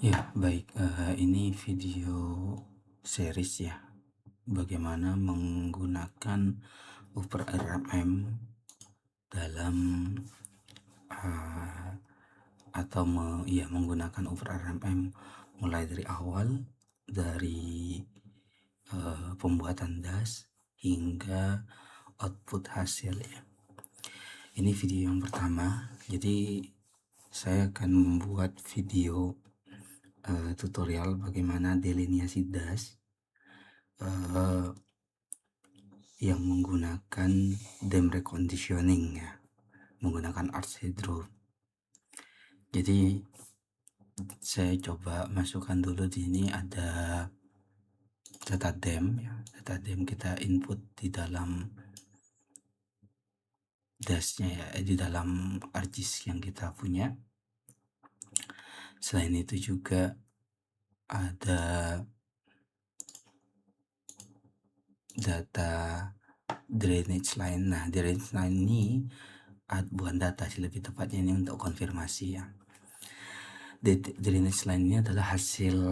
Ya, baik, ini video series ya, bagaimana menggunakan Uber RMM dalam, eee, atau menggunakan Uber RMM mulai dari awal, dari, pembuatan das hingga output hasil ya. Ini video yang pertama, jadi saya akan membuat video, tutorial bagaimana deliniasi das, eee yang menggunakan dam reconditioning ya, menggunakan Arch Hydro. Jadi saya coba masukkan dulu di sini ada data dam ya, data dam kita input di dalam dashnya ya, di dalam ArcGIS yang kita punya. Selain itu juga ada data drainage line. Nah, drainage line ini bukan data sih, lebih tepatnya ini untuk konfirmasi ya. Drainage line ini adalah hasil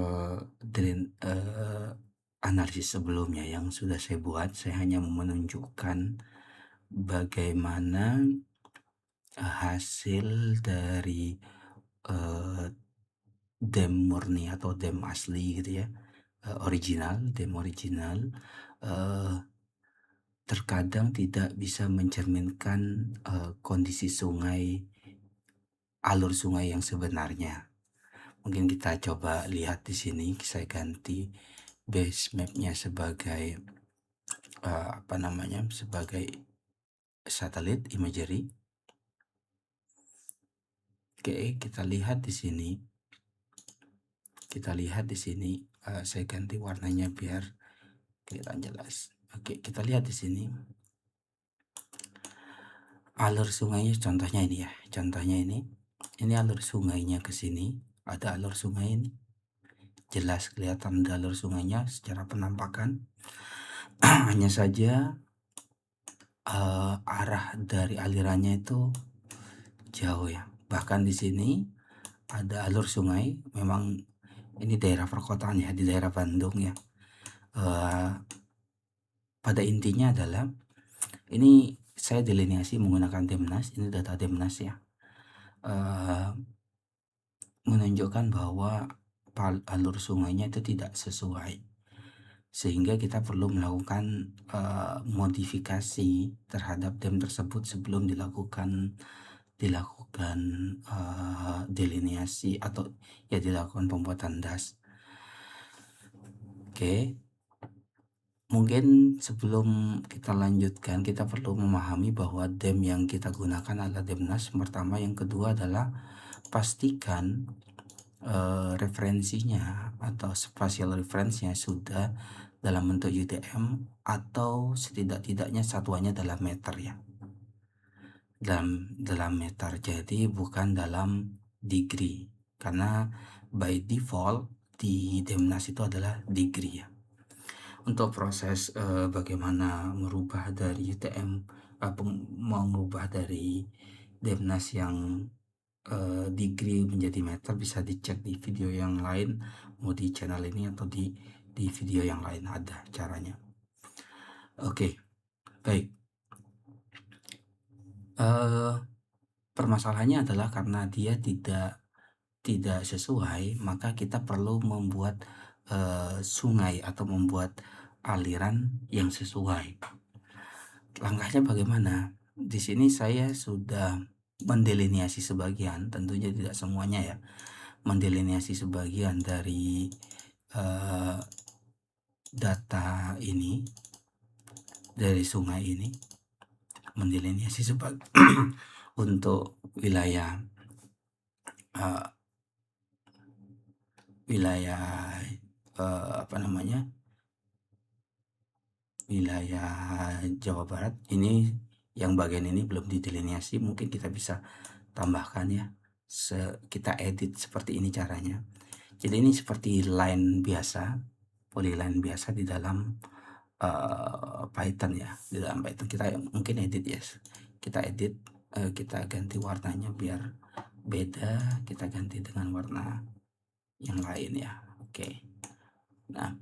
analisis sebelumnya yang sudah saya buat. Saya hanya menunjukkan bagaimana hasil dari dam murni atau dam asli gitu ya, dam original terkadang tidak bisa mencerminkan kondisi sungai, alur sungai yang sebenarnya. Mungkin kita coba lihat di sini. Saya ganti base mapnya sebagai sebagai satelit imagery. Oke, kita lihat di sini. Saya ganti warnanya biar kelihatan jelas. Oke, kita lihat di sini. Alur sungainya contohnya ini ya. Ini alur sungainya ke sini. Ada alur sungai ini. Jelas kelihatan ada alur sungainya secara penampakan. Hanya saja arah dari alirannya itu jauh ya. Bahkan di sini ada alur sungai. Memang ini daerah perkotaan ya, di daerah Bandung ya. Pada intinya adalah ini saya deliniasi menggunakan Demnas. Ini data Demnas ya, menunjukkan bahwa alur sungainya itu tidak sesuai, sehingga kita perlu melakukan modifikasi terhadap dam tersebut sebelum dilakukan deliniasi atau ya dilakukan pembuatan das. Oke, mungkin sebelum kita lanjutkan kita perlu memahami bahwa dam yang kita gunakan adalah Demnas pertama. Yang kedua adalah pastikan referensinya atau spatial reference-nya sudah dalam bentuk UTM atau setidak-tidaknya satuannya dalam meter ya, dalam meter, jadi bukan dalam degree, karena by default di Demnas itu adalah degree ya. Untuk proses bagaimana merubah dari UTM, mengubah dari Demnas yang degree menjadi meter bisa dicek di video yang lain, mau di channel ini atau di video yang lain ada caranya. Oke, baik. Permasalahannya adalah karena dia tidak sesuai, maka kita perlu membuat sungai atau membuat aliran yang sesuai. Langkahnya bagaimana? Di sini saya sudah mendeliniasi sebagian, tentunya tidak semuanya ya, mendeliniasi sebagian dari data ini, dari sungai ini, mendeliniasi sebagai untuk wilayah wilayah Jawa Barat. Ini yang bagian ini belum dideliniasi, mungkin kita bisa tambahkan ya. Kita edit seperti ini caranya. Jadi ini seperti line biasa, polyline biasa di dalam Python ya. Di dalam Python kita mungkin edit ya. Kita edit, kita ganti warnanya biar beda. Kita ganti dengan warna yang lain ya. Oke. Nah,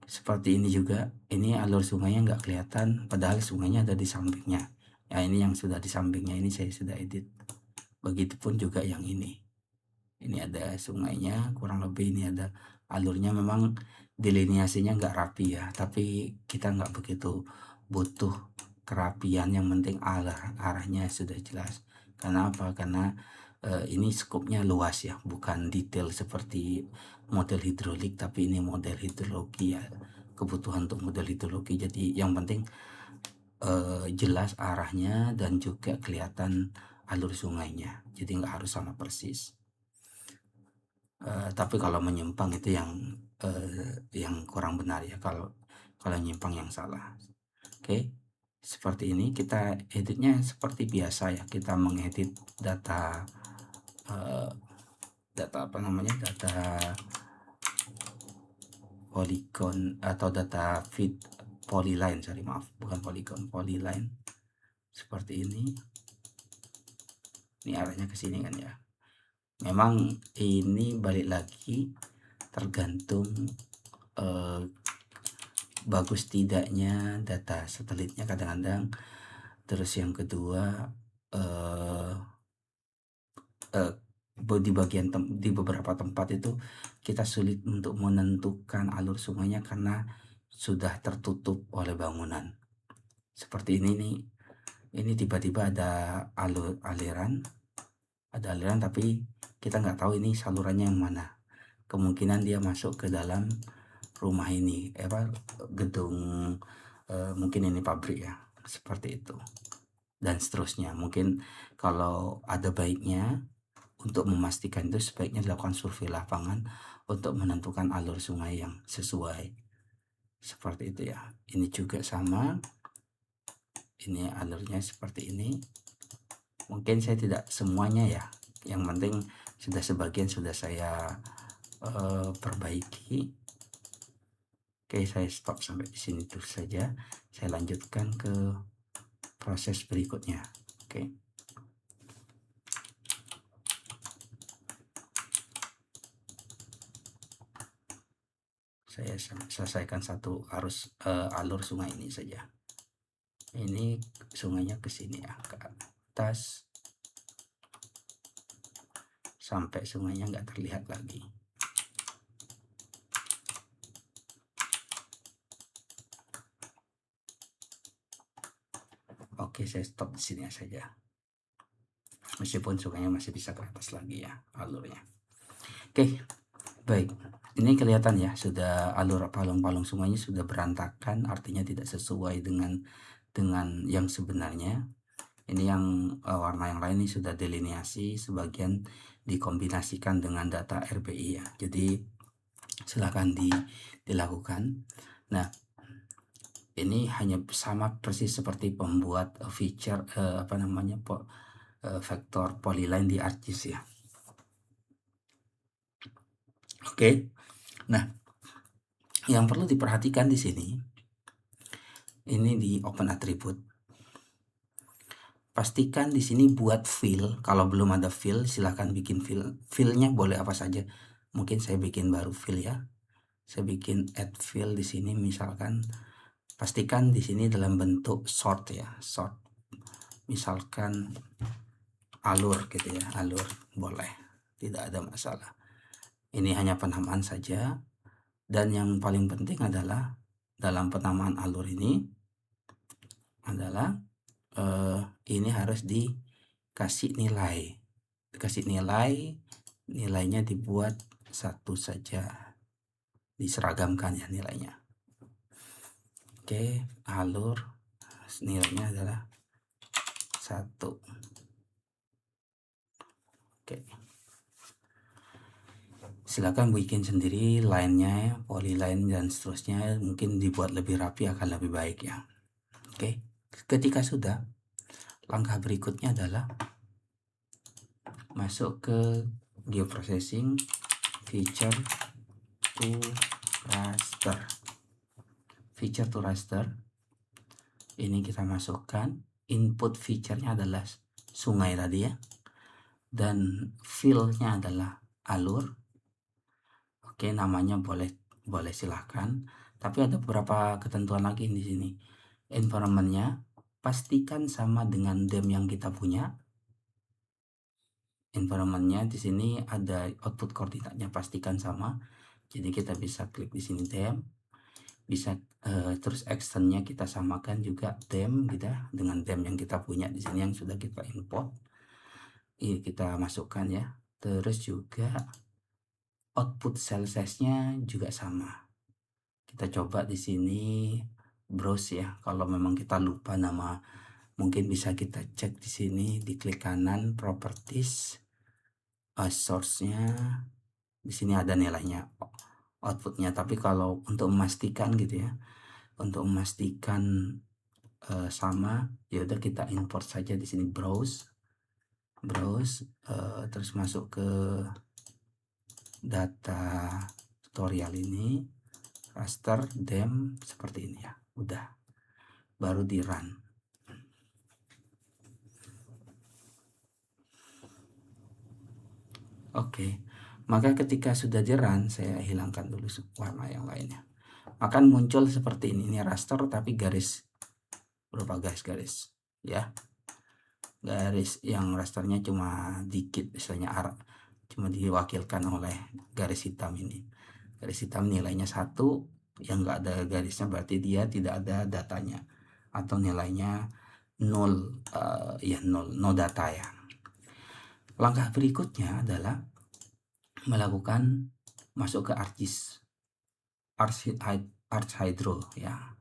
seperti ini juga, ini alur sungainya nggak kelihatan, padahal sungainya ada di sampingnya. Ya, ini yang sudah di sampingnya, ini saya sudah edit. Begitupun juga yang ini. Ini ada sungainya, kurang lebih ini ada alurnya, memang delineasinya nggak rapi ya, tapi kita nggak begitu butuh kerapian, yang penting arahnya sudah jelas. Karena apa? Karena ini skupnya luas ya, bukan detail seperti model hidrolik, tapi ini model hidrologi ya, kebutuhan untuk model hidrologi. Jadi yang penting jelas arahnya dan juga kelihatan alur sungainya, jadi nggak harus sama persis. Tapi kalau menyimpang itu yang kurang benar ya, kalau nyimpang yang salah. Oke, seperti ini kita editnya seperti biasa ya, kita mengedit data data polygon atau data feed polyline, bukan polygon, polyline seperti ini. Ini arahnya ke sini kan ya. Memang ini balik lagi tergantung bagus tidaknya data satelitnya kadang-kadang. Terus yang kedua, di beberapa tempat itu kita sulit untuk menentukan alur sungainya karena sudah tertutup oleh bangunan. Seperti ini nih, ini tiba-tiba ada aliran tapi kita nggak tahu ini salurannya yang mana. Kemungkinan dia masuk ke dalam rumah ini, gedung, mungkin ini pabrik ya, seperti itu, dan seterusnya. Mungkin kalau ada baiknya untuk memastikan itu, sebaiknya dilakukan survei lapangan untuk menentukan alur sungai yang sesuai, seperti itu ya. Ini juga sama, ini alurnya seperti ini. Mungkin saya tidak semuanya ya, yang penting sudah sebagian sudah saya perbaiki. Oke, saya stop sampai di sini dulu saja. Saya lanjutkan ke proses berikutnya. Oke. Saya selesaikan satu alur sungai ini saja. Ini sungainya ke sini ya, ke atas sampai sungainya nggak terlihat lagi. Oke, saya stop di sini saja. Meskipun sungainya masih bisa ke atas lagi ya alurnya. Oke, baik. Ini kelihatan ya, sudah alur palung-palung sungainya sudah berantakan, artinya tidak sesuai dengan yang sebenarnya. Ini yang warna yang lain ini sudah delineasi, sebagian dikombinasikan dengan data RBI ya. Jadi silakan dilakukan. Nah, ini hanya sama persis seperti pembuat feature vektor polyline di ArcGIS ya. Oke. Nah, yang perlu diperhatikan di sini, ini di open attribute. Pastikan di sini buat fill. Kalau belum ada fill, silahkan bikin fill. Fillnya boleh apa saja. Mungkin saya bikin baru fill ya. Saya bikin add fill di sini, misalkan. Pastikan di sini dalam bentuk sort ya, sort. Misalkan alur gitu ya, alur boleh, tidak ada masalah. Ini hanya penamaan saja. Dan yang paling penting adalah dalam penamaan alur ini adalah ini harus dikasih nilai. Nilainya dibuat satu saja, diseragamkan ya nilainya. Oke, alur nilainya adalah 1. Oke, silakan bikin sendiri line-nya, polyline dan seterusnya, mungkin dibuat lebih rapi akan lebih baik ya. Oke, ketika sudah, langkah berikutnya adalah masuk ke geoprocessing, feature to raster. Ini kita masukkan, input feature-nya adalah sungai tadi ya, dan fill-nya adalah alur, Oke, namanya boleh boleh silahkan, tapi ada beberapa ketentuan lagi di sini. Environment-nya pastikan sama dengan DEM yang kita punya. Environment-nya di sini ada output koordinatnya, pastikan sama. Jadi kita bisa klik di sini DEM, bisa terus extend-nya kita samakan juga DEM gitu ya, dengan DEM yang kita punya di sini yang sudah kita import. Ini kita masukkan ya. Terus juga output cell size-nya juga sama. Kita coba di sini browse ya. Kalau memang kita lupa nama, mungkin bisa kita cek di sini, diklik kanan properties, source-nya di sini ada nilainya, outputnya. Tapi kalau untuk memastikan gitu ya, untuk memastikan sama, ya udah kita import saja di sini browse, terus masuk ke data tutorial ini, raster dem seperti ini ya, udah, baru di run. Oke, maka ketika sudah di run, saya hilangkan dulu warna yang lainnya, akan muncul seperti ini raster tapi garis berupa garis ya, garis yang rasternya cuma dikit, misalnya cuma diwakilkan oleh garis hitam ini. Garis hitam nilainya 1, yang enggak ada garisnya berarti dia tidak ada datanya, atau nilainya 0, ya 0, no data ya. Langkah berikutnya adalah melakukan masuk ke ArchHydro ya.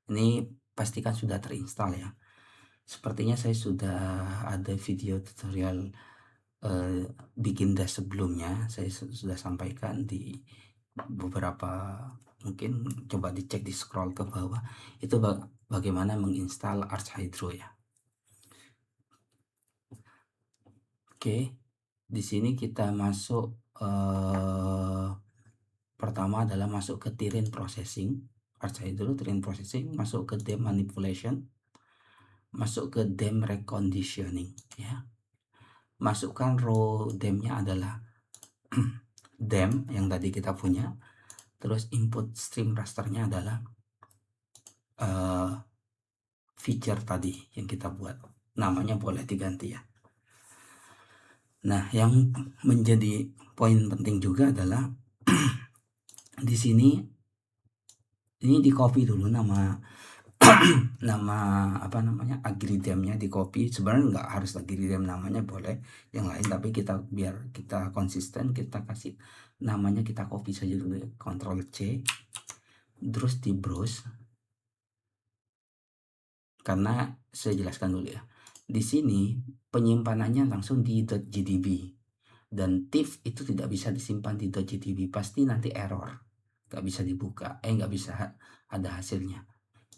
Ini pastikan sudah terinstall ya. Sepertinya saya sudah ada video tutorial bikin dash sebelumnya, saya sudah sampaikan di beberapa, mungkin coba dicek, di scroll ke bawah, itu bagaimana menginstal ArchHydro ya. Oke, di sini kita masuk, pertama adalah masuk ke Terrain Processing, ArchHydro Terrain Processing, masuk ke DEM Manipulation, masuk ke DEM Reconditioning ya. Masukkan row DEM-nya adalah DEM yang tadi kita punya, terus input stream rasternya adalah feature tadi yang kita buat, namanya boleh diganti ya. Nah, yang menjadi poin penting juga adalah di sini ini di copy dulu nama nama apa namanya, agridem-nya di copy. Sebenarnya nggak harus agridem namanya, boleh yang lain, tapi kita biar kita konsisten, kita kasih namanya, kita copy saja dulu ya, Ctrl C, terus di browse. Karena saya jelaskan dulu ya, di sini penyimpanannya langsung di .gdb, dan TIFF itu tidak bisa disimpan di .gdb, pasti nanti error, nggak bisa dibuka, nggak bisa ada hasilnya.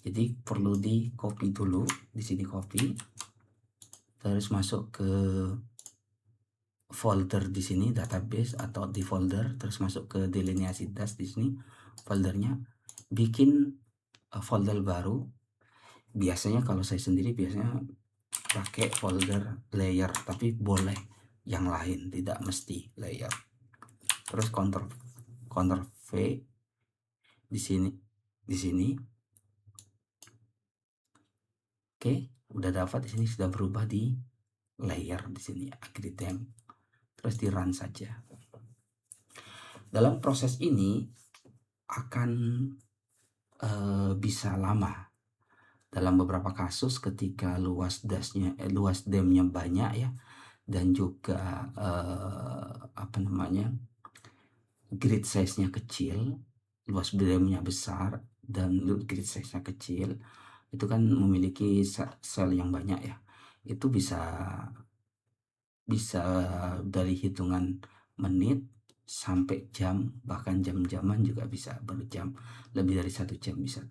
Jadi perlu di copy dulu, di sini copy, terus masuk ke folder di sini database atau di folder, terus masuk ke delineasi dash di sini foldernya, bikin folder baru. Biasanya kalau saya sendiri biasanya pakai folder layer, tapi boleh yang lain, tidak mesti layer. Terus Ctrl V di sini. Oke, udah dapat, di sini sudah berubah di layer di sini agridem. Terus di run saja. Dalam proses ini akan bisa lama. Dalam beberapa kasus ketika luas DEM-nya banyak ya, dan juga apa namanya, grid size-nya kecil, luas DEM-nya besar dan grid size-nya kecil, itu kan memiliki sel yang banyak ya, itu bisa dari hitungan menit sampai jam, bahkan jam-jaman juga bisa, berjam, lebih dari 1 jam bisa,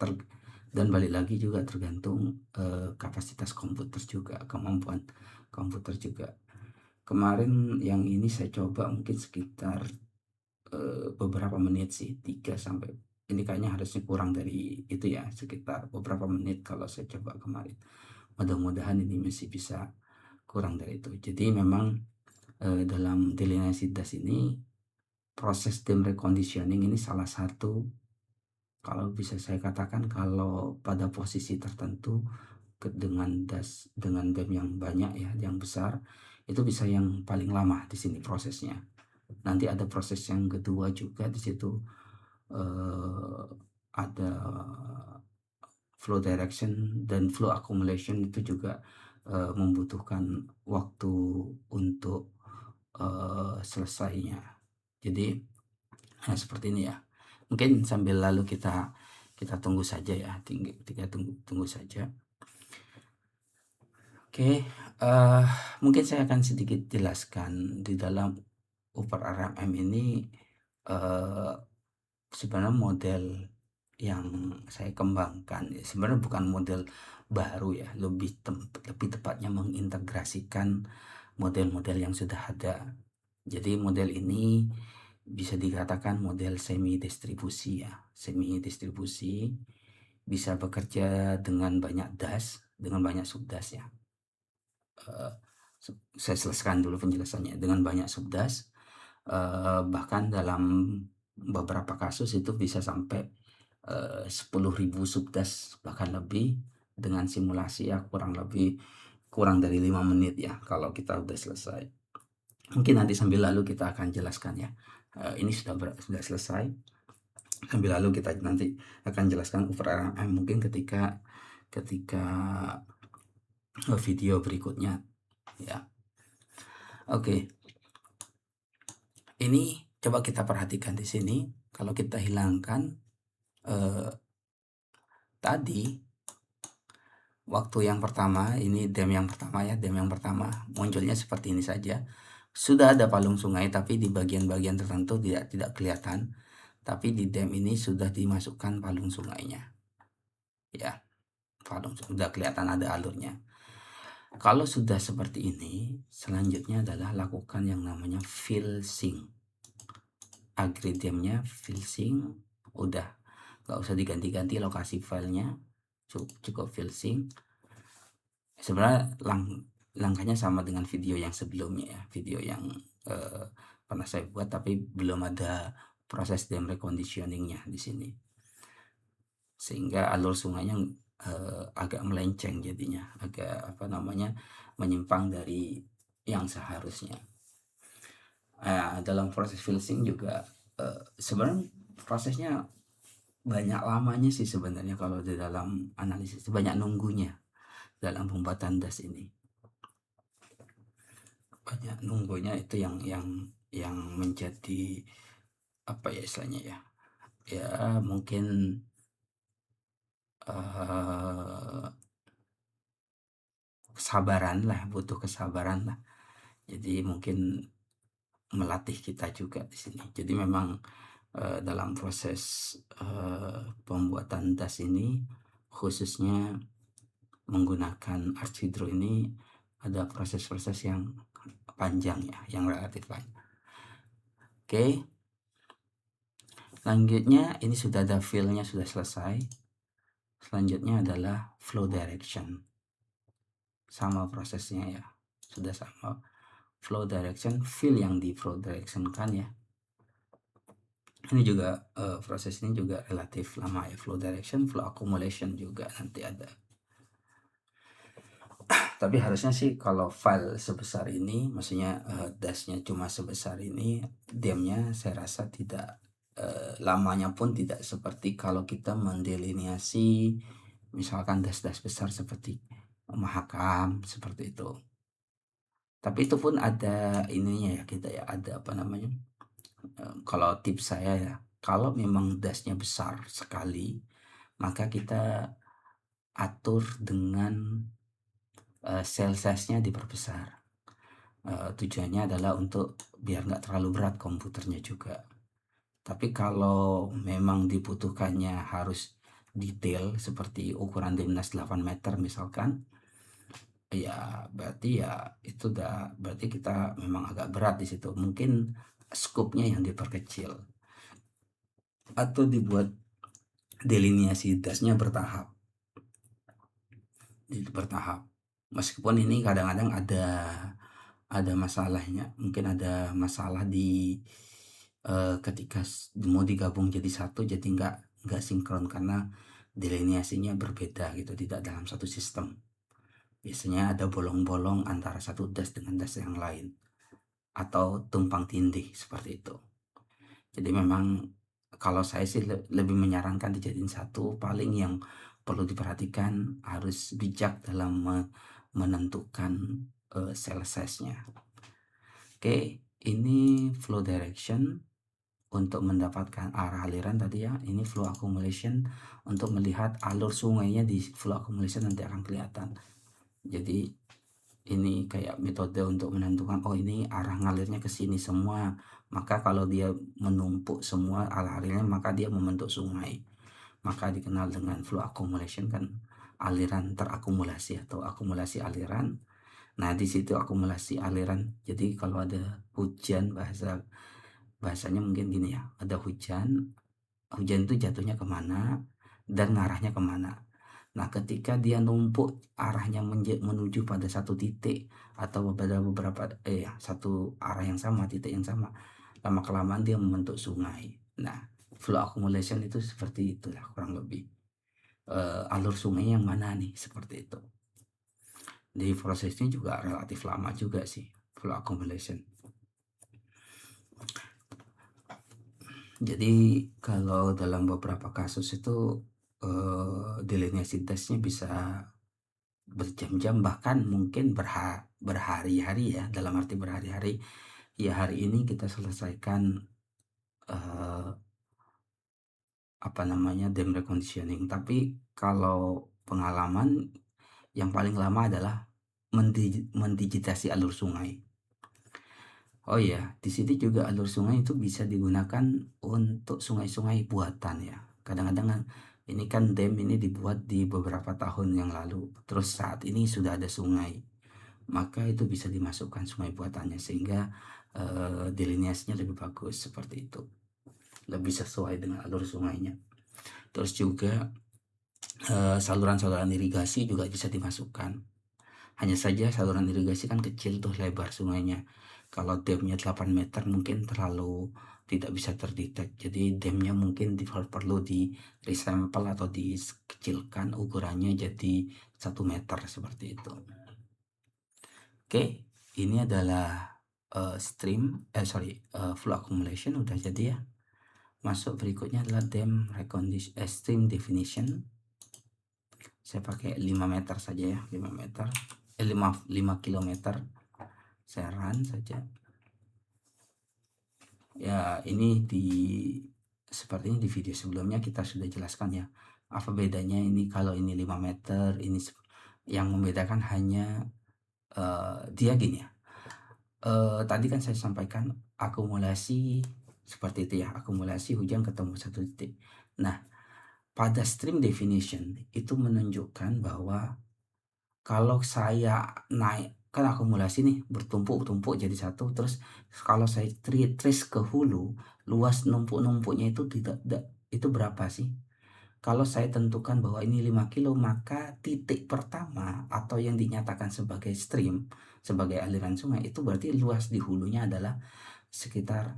dan balik lagi juga tergantung kapasitas komputer juga, kemampuan komputer juga. Kemarin yang ini saya coba mungkin sekitar beberapa menit sih, 3 sampai, ini kayaknya harusnya kurang dari itu ya, sekitar beberapa menit kalau saya coba kemarin. Mudah-mudahan ini masih bisa kurang dari itu. Jadi memang dalam delineasi dash ini proses dam reconditioning ini salah satu, kalau bisa saya katakan, kalau pada posisi tertentu dengan dam yang banyak ya, yang besar, itu bisa yang paling lama di sini prosesnya. Nanti ada proses yang kedua juga di situ, ada flow direction dan flow accumulation, itu juga membutuhkan waktu untuk selesainya. Jadi seperti ini ya. Mungkin sambil lalu kita tunggu saja ya, tunggu saja. Oke, mungkin saya akan sedikit jelaskan di dalam Uber RMM ini. Sebenarnya model yang saya kembangkan sebenarnya bukan model baru ya, lebih tepatnya mengintegrasikan model-model yang sudah ada. Jadi model ini bisa dikatakan model semi distribusi ya. Semi distribusi bisa bekerja dengan banyak das, dengan banyak subdas ya. Saya selesaikan dulu penjelasannya. Dengan banyak subdas, bahkan dalam beberapa kasus itu bisa sampai 10.000 subdas, bahkan lebih, dengan simulasi ya kurang dari 5 menit ya kalau kita udah selesai. Mungkin nanti sambil lalu kita akan jelaskan ya. Ini sudah selesai. Sambil lalu kita nanti akan jelaskan UVRRM mungkin ketika video berikutnya ya. Oke. Ini coba kita perhatikan di sini. Kalau kita hilangkan tadi waktu yang pertama, ini dam yang pertama ya, dam yang pertama munculnya seperti ini saja. Sudah ada palung sungai tapi di bagian-bagian tertentu tidak kelihatan. Tapi di dam ini sudah dimasukkan palung sungainya. Ya, palung sudah kelihatan ada alurnya. Kalau sudah seperti ini, selanjutnya adalah lakukan yang namanya filsing. Agridamnya filsing, udah nggak usah diganti-ganti lokasi filenya, cukup filsing. Sebenarnya langkahnya sama dengan video yang sebelumnya ya, video yang pernah saya buat, tapi belum ada proses dam reconditioningnya di sini, sehingga alur sungainya agak melenceng, jadinya agak menyimpang dari yang seharusnya. Dalam proses filsing juga sebenarnya prosesnya banyak lamanya sih sebenarnya. Kalau di dalam analisis banyak nunggunya dalam pembuatan das ini, banyak nunggunya, itu yang menjadi apa ya istilahnya ya mungkin kesabaran lah, butuh kesabaran lah. Jadi mungkin melatih kita juga di sini. Jadi memang dalam proses pembuatan das ini, khususnya menggunakan arch hydro ini, ada proses-proses yang panjang ya, yang relatif panjang. Oke. Selanjutnya ini sudah ada fill-nya, sudah selesai. Selanjutnya adalah flow direction. Sama prosesnya ya, sudah sama. Flow direction, fill yang di flow direction kan ya. Ini juga proses ini juga relatif lama ya, flow direction, flow accumulation juga nanti ada. Tapi harusnya sih kalau file sebesar ini, maksudnya dasnya cuma sebesar ini, damnya saya rasa tidak, lamanya pun tidak seperti kalau kita mendelineasi misalkan das-das besar seperti Mahakam, seperti itu. Tapi itu pun ada ininya ya, kita ya ada kalau tips saya ya, kalau memang dasnya besar sekali, maka kita atur dengan cell size-nya diperbesar. Tujuannya adalah untuk biar nggak terlalu berat komputernya juga. Tapi kalau memang dibutuhkannya harus detail seperti ukuran Dimnas 8 meter misalkan, ya berarti berarti kita memang agak berat di situ. Mungkin scope-nya yang diperkecil atau dibuat delineasi dasnya bertahap. Meskipun ini kadang-kadang ada masalahnya, mungkin ada masalah di ketika mau digabung jadi satu, jadi nggak sinkron karena delineasinya berbeda gitu, tidak dalam satu sistem. Biasanya ada bolong-bolong antara satu das dengan das yang lain, atau tumpang tindih seperti itu. Jadi memang kalau saya sih lebih menyarankan dijadiin satu, paling yang perlu diperhatikan harus bijak dalam menentukan cell size-nya. Oke, ini flow direction untuk mendapatkan arah aliran tadi ya. Ini flow accumulation untuk melihat alur sungainya di flow accumulation nanti akan kelihatan. Jadi ini kayak metode untuk menentukan, oh ini arah ngalirnya ke sini semua, maka kalau dia menumpuk semua alirnya maka dia membentuk sungai, maka dikenal dengan flow accumulation kan, aliran terakumulasi atau akumulasi aliran. Nah di situ akumulasi aliran, jadi kalau ada hujan, bahasanya mungkin gini ya, ada hujan itu jatuhnya kemana dan ngarahnya kemana. Nah, ketika dia numpuk arahnya menuju pada satu titik atau pada beberapa satu arah yang sama, titik yang sama, lama-kelamaan dia membentuk sungai. Nah, flow accumulation itu seperti itulah kurang lebih. Alur sungai yang mana nih, seperti itu. Di prosesnya juga relatif lama juga sih, flow accumulation. Jadi kalau dalam beberapa kasus itu delineasi tesnya bisa berjam-jam, bahkan mungkin berhari-hari ya, dalam arti berhari-hari ya, hari ini kita selesaikan dam reconditioning, tapi kalau pengalaman yang paling lama adalah mendigitasi alur sungai. Oh iya, di sini juga alur sungai itu bisa digunakan untuk sungai-sungai buatan ya. Kadang-kadang ini kan dam ini dibuat di beberapa tahun yang lalu, terus saat ini sudah ada sungai, maka itu bisa dimasukkan sungai buatannya sehingga delineasinya lebih bagus, seperti itu, lebih sesuai dengan alur sungainya. Terus juga saluran-saluran irigasi juga bisa dimasukkan. Hanya saja saluran irigasi kan kecil tuh lebar sungainya. Kalau damnya 8 meter mungkin terlalu tidak bisa terdetek. Jadi damnya mungkin perlu di resample atau dikecilkan ukurannya jadi 1 meter, seperti itu. Oke, ini adalah flow accumulation udah jadi ya. Masuk berikutnya adalah dam stream definition. Saya pakai 5 meter saja ya, 5 meter 5 kilometer, saya run saja ya. Ini sepertinya di video sebelumnya kita sudah jelaskan ya, apa bedanya ini. Kalau ini 5 meter, ini yang membedakan hanya dia gini ya. Tadi kan saya sampaikan akumulasi seperti itu ya, akumulasi hujan ketemu satu titik. Nah, pada stream definition itu menunjukkan bahwa kalau saya naik, kan akumulasi nih bertumpuk-tumpuk jadi satu, terus kalau saya trace ke hulu, luas numpuk-numpuknya itu itu berapa sih? Kalau saya tentukan bahwa ini 5 kilo, maka titik pertama atau yang dinyatakan sebagai stream, sebagai aliran sungai, itu berarti luas di hulunya adalah sekitar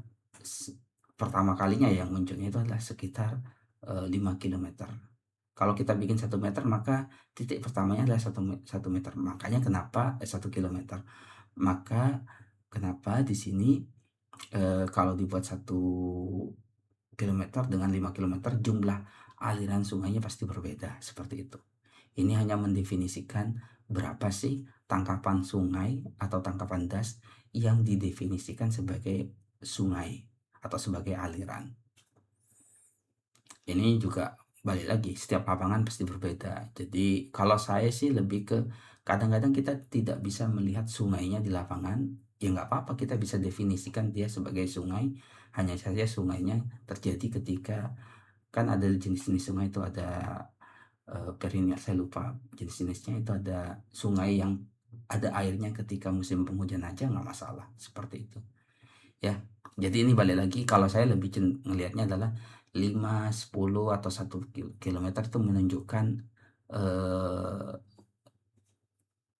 pertama kalinya yang munculnya itu adalah sekitar 5 kilometer. Kalau kita bikin 1 meter, maka titik pertamanya adalah 1 meter. Makanya kenapa 1 kilometer. Maka kenapa di sini kalau dibuat 1 kilometer dengan 5 kilometer, jumlah aliran sungainya pasti berbeda, seperti itu. Ini hanya mendefinisikan berapa sih tangkapan sungai atau tangkapan das yang didefinisikan sebagai sungai atau sebagai aliran. Ini juga balik lagi, setiap lapangan pasti berbeda. Jadi kalau saya sih lebih ke, kadang-kadang kita tidak bisa melihat sungainya di lapangan, ya nggak apa-apa, kita bisa definisikan dia sebagai sungai. Hanya saja sungainya terjadi ketika, kan ada jenis-jenis sungai itu, ada perennial, saya lupa jenis-jenisnya, itu ada sungai yang ada airnya ketika musim penghujan aja nggak masalah, seperti itu ya. Jadi ini balik lagi, kalau saya lebih ngelihatnya adalah 5, 10 atau 1 kilometer itu menunjukkan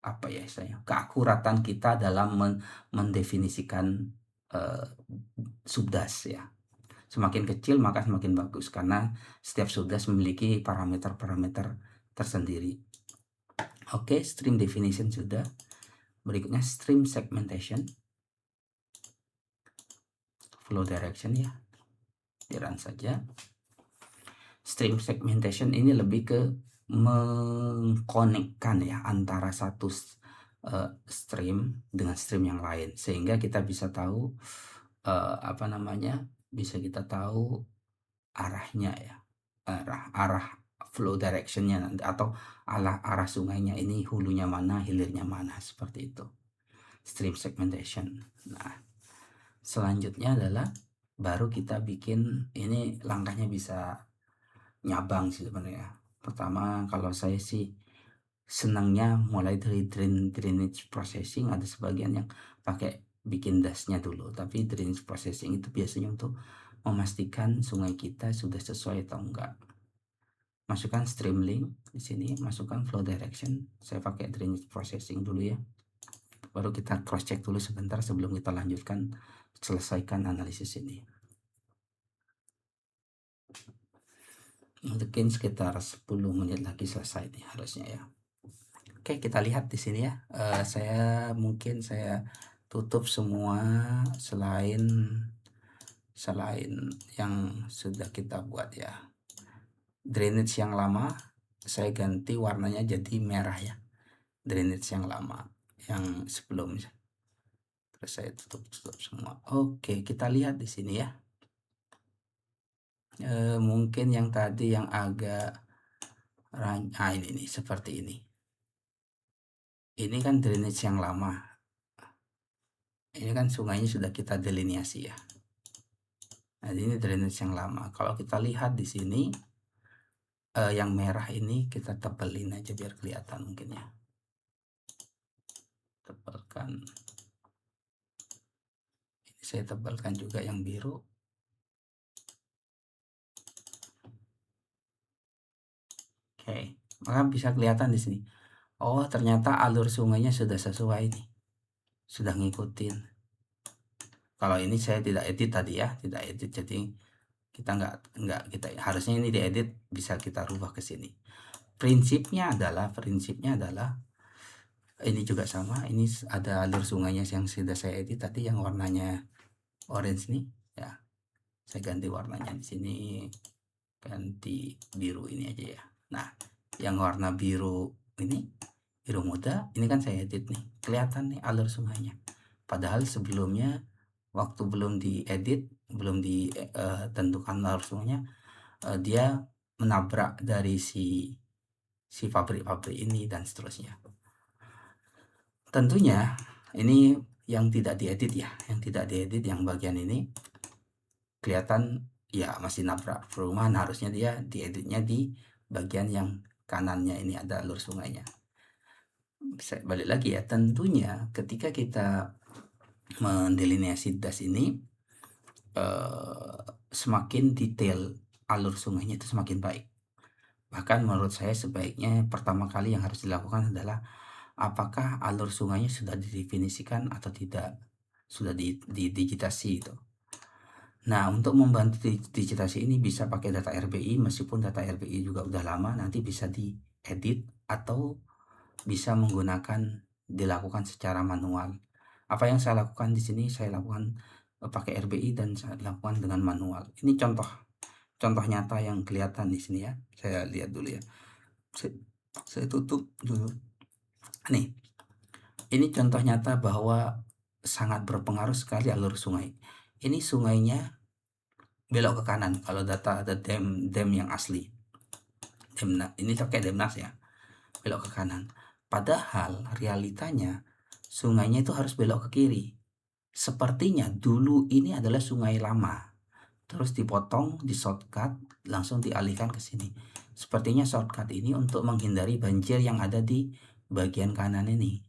apa ya istilahnya, keakuratan kita dalam mendefinisikan subdas ya. Semakin kecil maka semakin bagus karena setiap sudas memiliki parameter-parameter tersendiri. Oke, stream definition sudah. Berikutnya stream segmentation. Flow direction ya. Di-run saja. Stream segmentation ini lebih ke mengkonekkan ya antara satu stream dengan stream yang lain, sehingga kita bisa tahu bisa kita tahu arahnya ya, arah flow directionnya nanti, atau arah sungainya ini hulunya mana, hilirnya mana, seperti itu. Stream segmentation. Nah, selanjutnya adalah baru kita bikin, ini langkahnya bisa nyabang sih sebenarnya. Pertama, kalau saya sih senangnya mulai dari drainage processing. Ada sebagian yang pakai bikin dasnya dulu, tapi drainage processing itu biasanya untuk memastikan sungai kita sudah sesuai atau enggak. Masukkan stream link di sini, masukkan flow direction. Saya pakai drainage processing dulu ya. Baru kita cross check dulu sebentar sebelum kita lanjutkan selesaikan analisis ini. Mungkin sekitar 10 menit lagi selesai nih harusnya ya. Oke, kita lihat di sini ya. Saya tutup semua selain yang sudah kita buat ya. Drainage yang lama saya ganti warnanya jadi merah ya. Drainage yang lama, yang sebelumnya. Terus saya tutup semua. Oke, kita lihat di sini ya. Mungkin yang tadi yang agak ini nih, seperti ini. Ini kan drainage yang lama. Ini kan sungainya sudah kita delineasi ya. Nah, ini drainage yang lama. Kalau kita lihat di sini, yang merah ini kita tebelin aja biar kelihatan mungkin ya. Tebelkan. Ini saya tebelkan juga yang biru. Oke, maka bisa kelihatan di sini. Oh, ternyata alur sungainya sudah sesuai nih. Sudah ngikutin. Kalau ini saya tidak edit tadi ya, tidak edit, jadi kita kita harusnya ini diedit, bisa kita rubah ke sini. Prinsipnya adalah ini juga sama. Ini ada alur sungainya yang sudah saya edit tadi, yang warnanya orange nih ya. Saya ganti warnanya di sini, ganti biru ini aja ya. Nah, yang warna biru ini, biru muda, ini kan saya edit nih, kelihatan nih alur sungainya. Padahal sebelumnya waktu belum diedit, belum ditentukan alur sungainya, dia menabrak dari si pabrik-pabrik ini dan seterusnya. Tentunya ini yang tidak diedit ya, yang bagian ini kelihatan ya masih nabrak perumahan. Harusnya dia dieditnya di bagian yang kanannya, ini ada alur sungainya. Saya balik lagi ya, tentunya ketika kita mendelineasi das ini, semakin detail alur sungainya itu semakin baik. Bahkan menurut saya sebaiknya pertama kali yang harus dilakukan adalah apakah alur sungainya sudah didefinisikan atau tidak, sudah didigitasi itu. Nah, untuk membantu digitasi ini bisa pakai data RBI, meskipun data RBI juga udah lama, nanti bisa diedit atau bisa dilakukan secara manual. Apa yang saya lakukan di sini, saya lakukan pakai RBI dan saya lakukan dengan manual. Ini contoh nyata yang kelihatan di sini ya. Saya lihat dulu ya. Saya tutup dulu. Nih, ini contoh nyata bahwa sangat berpengaruh sekali alur sungai. Ini sungainya belok ke kanan kalau data ada dam yang asli. Ini pakai Demnas ya, belok ke kanan. Padahal realitanya sungainya itu harus belok ke kiri. Sepertinya dulu ini adalah sungai lama, terus dipotong, di shortcut, langsung dialihkan ke sini. Sepertinya shortcut ini untuk menghindari banjir yang ada di bagian kanan ini.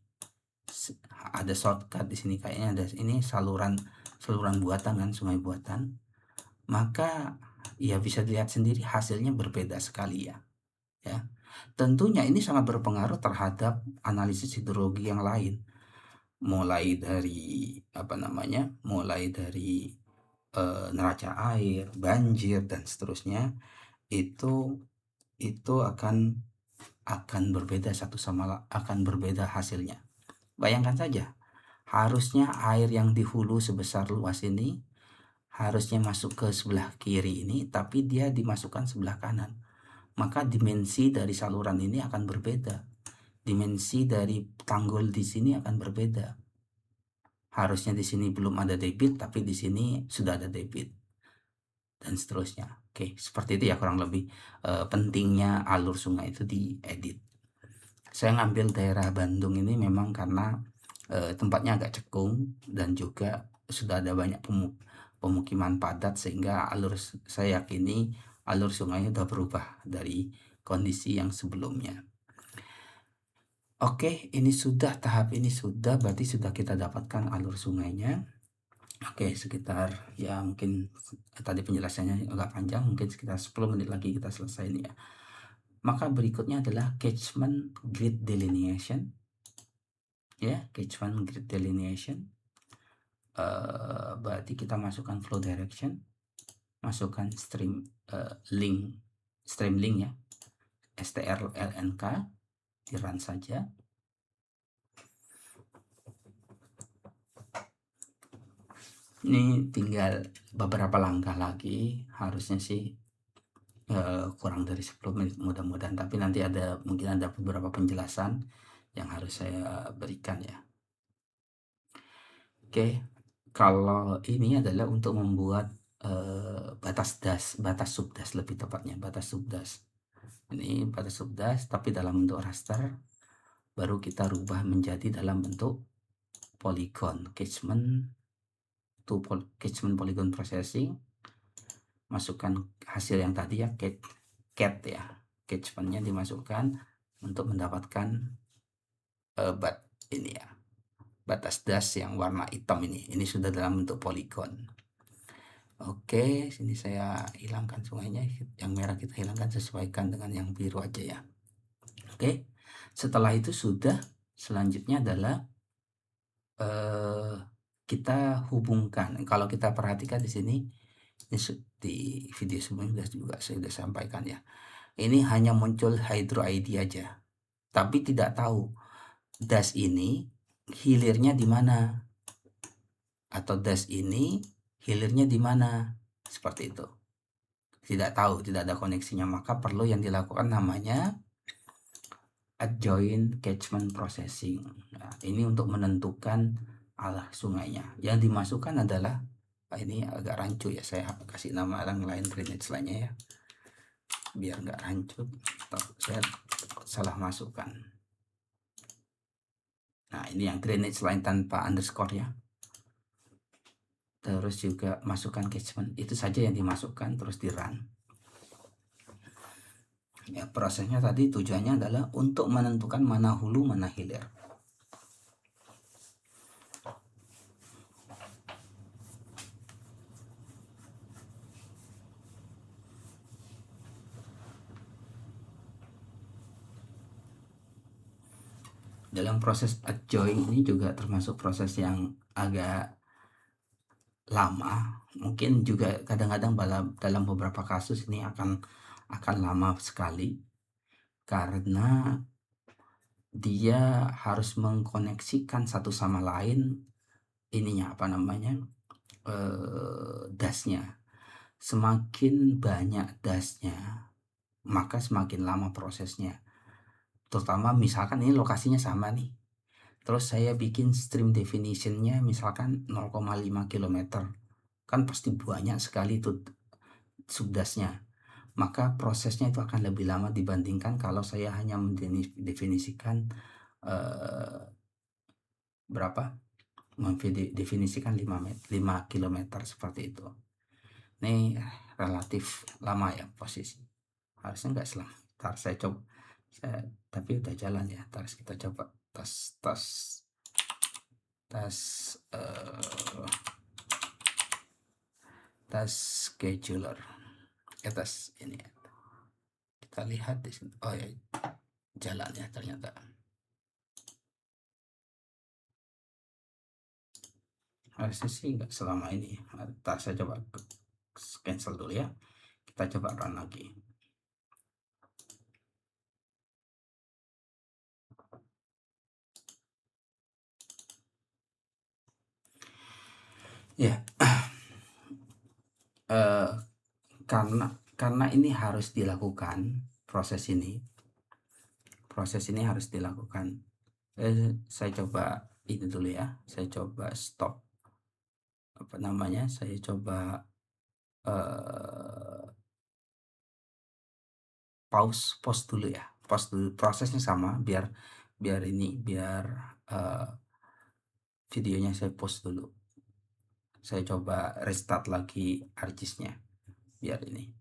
Ada shortcut di sini, kayaknya ada ini saluran buatan kan, sungai buatan. Maka ya bisa dilihat sendiri hasilnya berbeda sekali ya. Tentunya ini sangat berpengaruh terhadap analisis hidrologi yang lain. Mulai dari neraca air, banjir dan seterusnya, itu akan berbeda akan berbeda hasilnya. Bayangkan saja, harusnya air yang di hulu sebesar luas ini harusnya masuk ke sebelah kiri ini, tapi dia dimasukkan sebelah kanan. Maka dimensi dari saluran ini akan berbeda. Dimensi dari tanggul di sini akan berbeda. Harusnya di sini belum ada debit, tapi di sini sudah ada debit. Dan seterusnya. Oke, seperti itu ya kurang lebih pentingnya alur sungai itu diedit. Saya ngambil daerah Bandung ini memang karena tempatnya agak cekung dan juga sudah ada banyak pemukiman padat, sehingga saya yakini alur sungainya sudah berubah dari kondisi yang sebelumnya. Oke, tahap ini sudah, berarti sudah kita dapatkan alur sungainya. Oke, sekitar ya mungkin tadi penjelasannya agak panjang, mungkin sekitar 10 menit lagi kita selesai ini ya. Maka berikutnya adalah catchment grid delineation. Ya, catchment grid delineation. Berarti kita masukkan flow direction, masukkan stream link ya, strlnk, di run saja. Ini tinggal beberapa langkah lagi, harusnya sih kurang dari 10 menit mudah-mudahan, tapi nanti mungkin ada beberapa penjelasan yang harus saya berikan ya. Oke, kalau ini adalah untuk membuat batas subdas lebih tepatnya, batas subdas. Ini batas subdas tapi dalam bentuk raster, baru kita rubah menjadi dalam bentuk polygon, catchment polygon processing. Masukkan hasil yang tadi ya, cat ya, catchmentnya dimasukkan untuk mendapatkan ini ya, batas das yang warna hitam ini sudah dalam bentuk polygon. Oke, sini saya hilangkan sungainya, yang merah kita hilangkan, sesuaikan dengan yang biru aja ya. Oke, setelah itu selanjutnya adalah kita hubungkan. Kalau kita perhatikan di sini, di video sebelumnya juga saya sudah sampaikan ya, ini hanya muncul hydro ID aja, tapi tidak tahu das ini hilirnya di mana, atau das ini hilirnya di mana, seperti itu. Tidak tahu, tidak ada koneksinya, maka perlu yang dilakukan namanya adjoint catchment processing. Nah, ini untuk menentukan arah sungainya. Yang dimasukkan adalah ini agak rancu ya, saya kasih nama yang lain, drainage lainnya ya, biar nggak rancu. Saya salah masukkan. Nah, ini yang drainage line tanpa underscore ya. Terus juga masukkan catchment, itu saja yang dimasukkan, terus di run. Ya, prosesnya tadi tujuannya adalah untuk menentukan mana hulu mana hilir. Dalam proses adjoint ini juga termasuk proses yang agak lama, mungkin juga kadang-kadang dalam beberapa kasus ini akan lama sekali, karena dia harus mengkoneksikan satu sama lain ininya, apa namanya, dasnya. Semakin banyak dasnya, maka semakin lama prosesnya. Terutama misalkan ini lokasinya sama nih, terus saya bikin stream definitionnya misalkan 0,5 km, kan pasti banyak sekali tuh subdasnya, maka prosesnya itu akan lebih lama dibandingkan kalau saya hanya mendefinisikan mendefinisikan 5 km seperti itu. Ini relatif lama ya posisi, harusnya nggak selama. Ntar saya coba, tapi udah jalan ya, terus kita coba tes scheduler, tes ini ya. Kita lihat di sini, oh ya, jalan ya ternyata. Harusnya sih nggak selama ini. Ntar saya coba cancel dulu ya. Kita coba run lagi. Ya, eh, karena ini harus dilakukan, proses ini harus dilakukan. Saya coba ini dulu ya. Saya coba stop, apa namanya? Saya coba pause dulu ya. Pause dulu, prosesnya sama, biar biar ini biar eh, videonya saya pause dulu. Saya coba restart lagi ArcGIS-nya biar ini.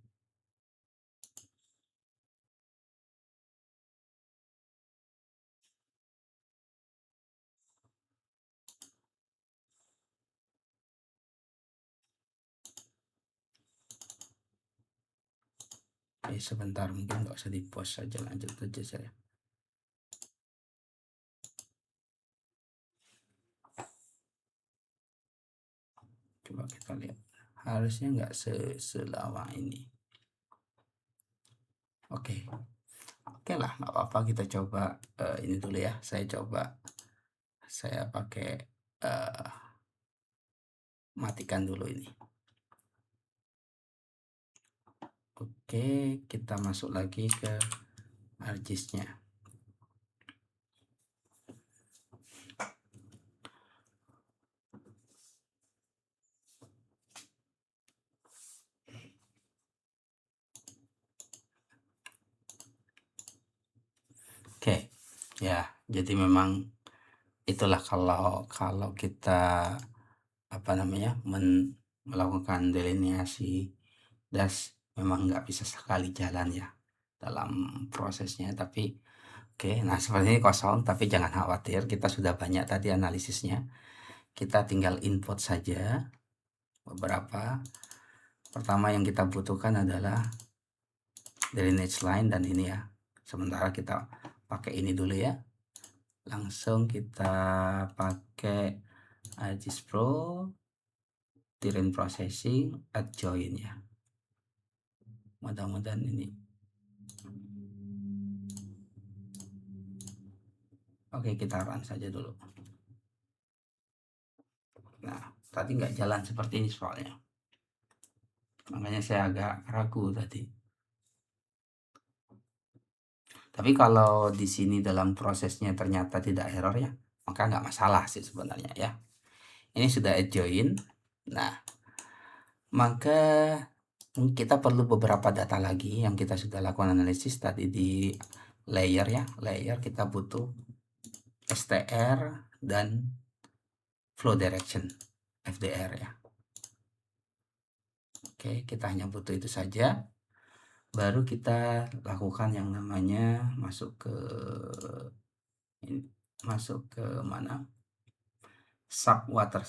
Sebentar, mungkin nggak usah di pause saja, lanjut aja saya. Coba kita lihat, harusnya nggak selama ini. Oke, oke lah, nggak apa-apa, kita coba ini dulu ya. Saya pakai matikan dulu ini. Oke, kita masuk lagi ke ArcGIS-nya. Oke, ya, jadi memang itulah kalau kita apa namanya melakukan delineasi das, memang nggak bisa sekali jalan ya dalam prosesnya. Tapi oke, nah seperti ini kosong, tapi jangan khawatir, kita sudah banyak tadi analisisnya. Kita tinggal input saja beberapa. Pertama yang kita butuhkan adalah drainage line dan ini ya. Sementara kita pakai ini dulu ya. Langsung kita pakai ArcGIS Pro terrain processing add join ya. Mudah-mudahan ini. Oke, kita run saja dulu. Nah, tadi nggak jalan seperti ini soalnya. Makanya saya agak ragu tadi. Tapi kalau di sini dalam prosesnya ternyata tidak error ya, maka nggak masalah sih sebenarnya ya. Ini sudah add join. Nah, maka kita perlu beberapa data lagi yang kita sudah lakukan analisis tadi di layer ya. Layer kita butuh STR dan flow direction FDR ya. Oke, kita hanya butuh itu saja. Baru kita lakukan yang namanya masuk ke mana? Subwater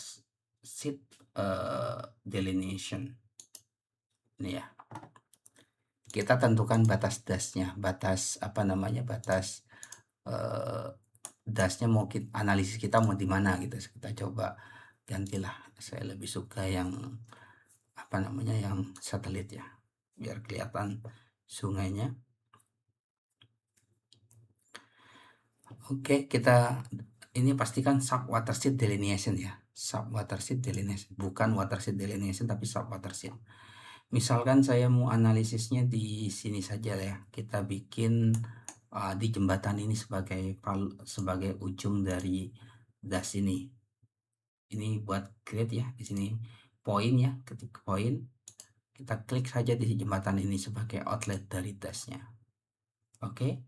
sheet delineation. Ini ya. Kita tentukan batas dasnya, batas apa namanya? Batas dasnya mau analisis kita mau di mana gitu. Kita coba gantilah. Saya lebih suka yang apa namanya? Yang satelit ya. Biar kelihatan sungainya. Oke, kita ini pastikan subwatershed delineation ya. Subwatershed delineation, bukan watershed delineation tapi subwatershed. Misalkan saya mau analisisnya di sini saja ya. Kita bikin di jembatan ini sebagai ujung dari das ini. Ini buat create ya di sini poin ya, ketik poin. Kita klik saja di jembatan ini sebagai outlet dari dasnya. Oke.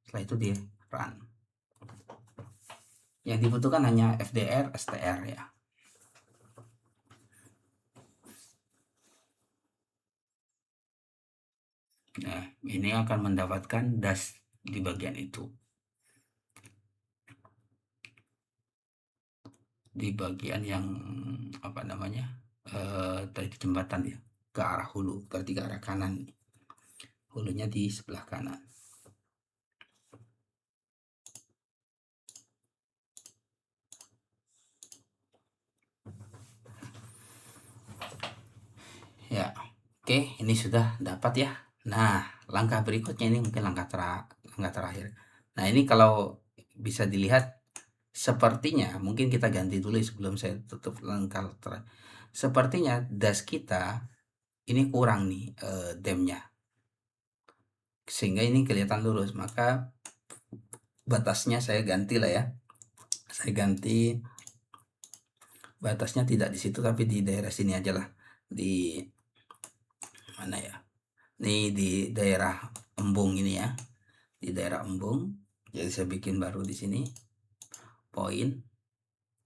Setelah itu di run. Yang dibutuhkan hanya FDR, STR ya. Nah, ini akan mendapatkan das di bagian itu. Di bagian yang apa namanya? Dari jembatan ya, ke arah hulu, berarti ke arah kanan. Hulunya di sebelah kanan. Ya, oke, ini sudah dapat ya. Nah, langkah berikutnya ini mungkin langkah terakhir. Nah, ini kalau bisa dilihat sepertinya mungkin kita ganti dulu sebelum saya tutup langkah terakhir. Sepertinya das kita ini kurang nih demnya, sehingga ini kelihatan lurus. Maka batasnya saya ganti lah ya. Saya ganti batasnya tidak di situ tapi di daerah sini aja lah. Di mana ya? Ini di daerah embung ini ya. Di daerah embung. Jadi saya bikin baru di sini. Poin.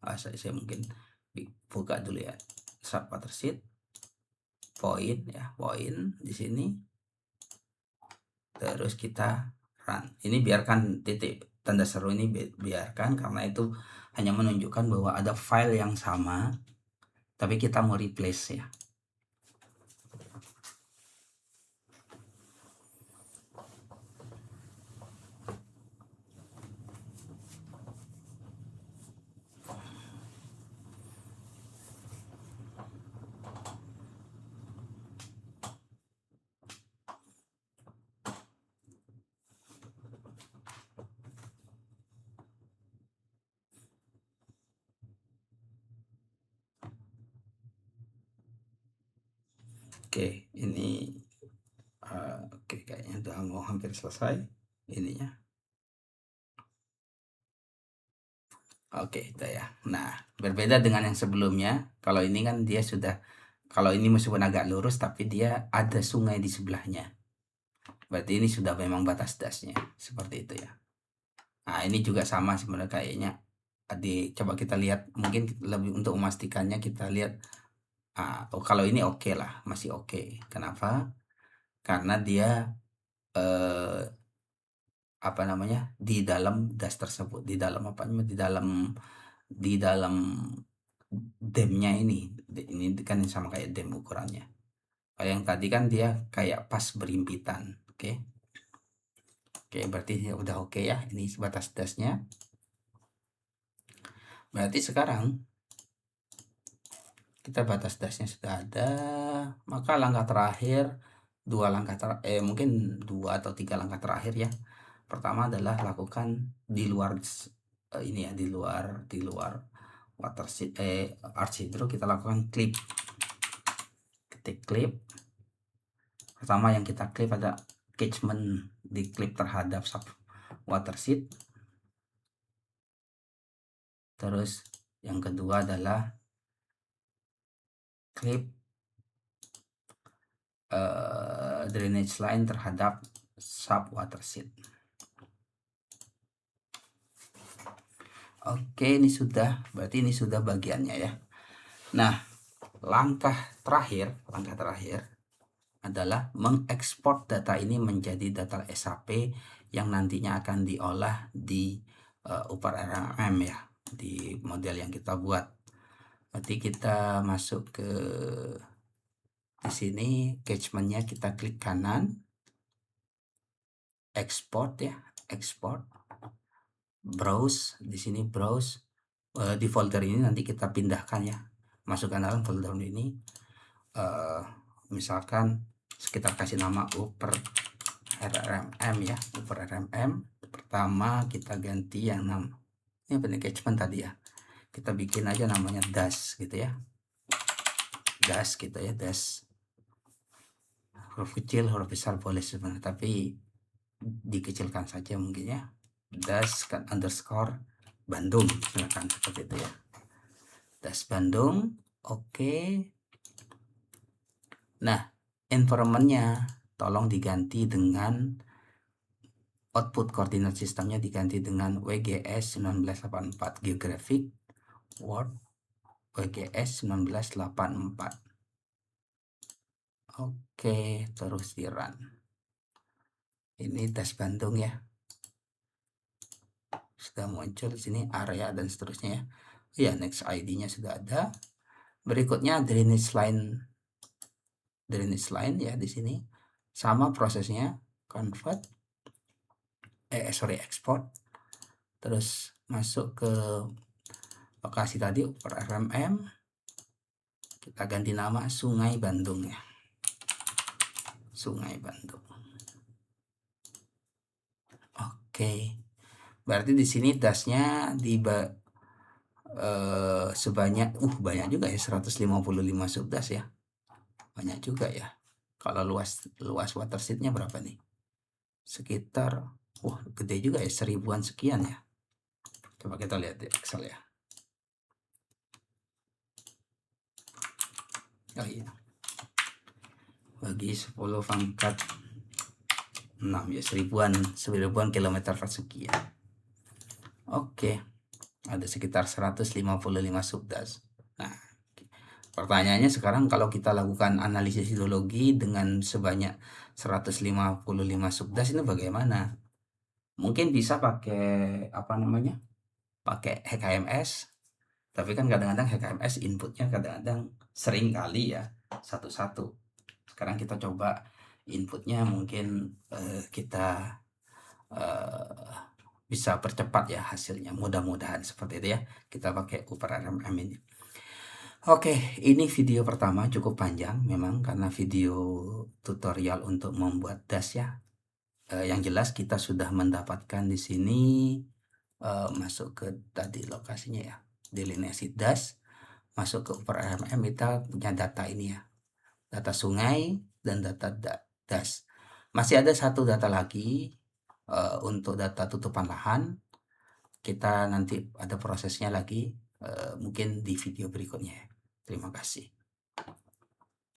Saya mungkin buka dulu ya. Subwater sheet. Poin ya, poin di sini. Terus kita run. Ini biarkan titik tanda seru ini biarkan karena itu hanya menunjukkan bahwa ada file yang sama tapi kita mau replace ya. Oke, ini oke, kayaknya udah mau hampir selesai ininya. Oke, itu ya. Nah, berbeda dengan yang sebelumnya. Kalau ini kan dia sudah, kalau ini meskipun agak lurus, tapi dia ada sungai di sebelahnya. Berarti ini sudah memang batas dasnya, seperti itu ya. Nah, ini juga sama sebenarnya kayaknya. Coba kita lihat, mungkin lebih untuk memastikannya kita lihat. Kalau ini oke lah, masih oke. Kenapa? Karena dia eh, apa namanya, di dalam das tersebut, di dalam apa namanya, di dalam demnya ini kan sama kayak dem ukurannya. Kalau yang tadi kan dia kayak pas berimpitan. Oke. Oke, berarti ya udah oke ya, ini sebatas dasnya. Berarti sekarang kita batas dasnya sudah ada, maka langkah terakhir, mungkin 2 atau 3 langkah terakhir ya. Pertama adalah lakukan di luar ini ya, di luar watersheet Archhydro, kita lakukan ketik clip. Pertama yang kita clip ada catchment, di clip terhadap sub watersheet. Terus yang kedua adalah clip drainage line terhadap sub watersheet. Oke, ini sudah, berarti ini sudah bagiannya ya. Nah, langkah terakhir adalah mengekspor data ini menjadi data SAP yang nantinya akan diolah di Upper RMM ya, di model yang kita buat. Berarti kita masuk ke di sini, catchmentnya kita klik kanan, export ya, export, browse, di sini browse. Di folder ini nanti kita pindahkan ya, masukkan dalam folder ini. Misalkan kita kasih nama Upper RMM ya, Upper RMM. Pertama kita ganti yang ini apa nih, catchment tadi ya, kita bikin aja namanya das gitu ya, das gitu ya, das. Huruf kecil, huruf besar boleh sebenarnya, tapi dikecilkan saja mungkin ya. Das kan underscore Bandung, misalkan seperti itu ya. Das Bandung, oke. Nah, environmentnya tolong diganti dengan output koordinat sistemnya diganti dengan WGS 1984, Geographic World WGS 1984. Oke, terus di run. Ini das Bandung ya. Sudah muncul di sini area dan seterusnya ya. Ya, next ID-nya sudah ada. Berikutnya drainage line ya, di sini sama prosesnya, convert export, terus masuk ke lokasi tadi Upper RMM, kita ganti nama Sungai Bandung ya. Sungai Bandung. Oke, berarti di sini dasnya sebanyak banyak juga ya, 155 subdas ya. Banyak juga ya. Kalau luas luas water sheet-nya berapa nih? Sekitar gede juga ya, 1000-an sekian ya. Coba kita lihat di Excel ya. Oh iya. Bagi 10 pangkat 6 ya, 1000-an kilometer persegi ya. Oke, ada sekitar 155 subdas. Nah, pertanyaannya sekarang kalau kita lakukan analisis hidrologi dengan sebanyak 155 subdas ini bagaimana? Mungkin bisa pakai apa namanya? Pakai HKMS. Tapi kan kadang-kadang HKMS inputnya kadang-kadang sering kali ya satu-satu. Sekarang kita coba inputnya mungkin kita bisa percepat ya hasilnya, mudah-mudahan seperti itu ya. Kita pakai Cooper RMM ini. Oke, ini video pertama cukup panjang memang karena video tutorial untuk membuat das ya. Yang jelas kita sudah mendapatkan di sini masuk ke tadi lokasinya ya, delineasi das, masuk ke Cooper RMM kita punya data ini ya, data sungai dan data das. Masih ada satu data lagi untuk data tutupan lahan. Kita nanti ada prosesnya lagi mungkin di video berikutnya. Terima kasih.